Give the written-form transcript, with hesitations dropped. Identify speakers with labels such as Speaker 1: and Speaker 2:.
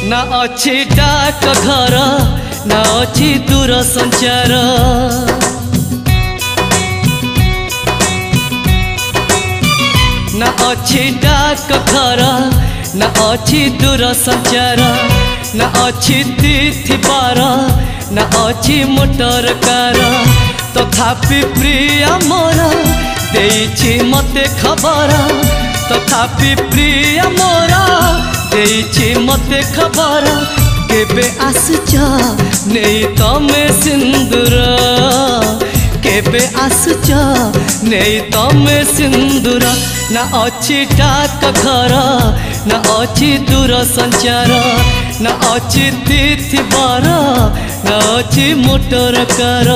Speaker 1: ना अच्छी डाक घर ना अच्छी दूर संचार ना अच्छी डाक घर ना अच्छी दूर संचार ना अच्छी तिथि बार ना अच्छी मोटर कार तथापि प्रिय मोर देइछि मते खबर तथापि प्रिय मोर देइछि मते खबर केबे आसुच नेई तमे सिंदूर केबे आसुच नेई तमे सिंदूर ना अच्छी डाक घर ना अच्छी दूर संचार ना अच्छी तिथि बार ना अच्छी मोटर कार।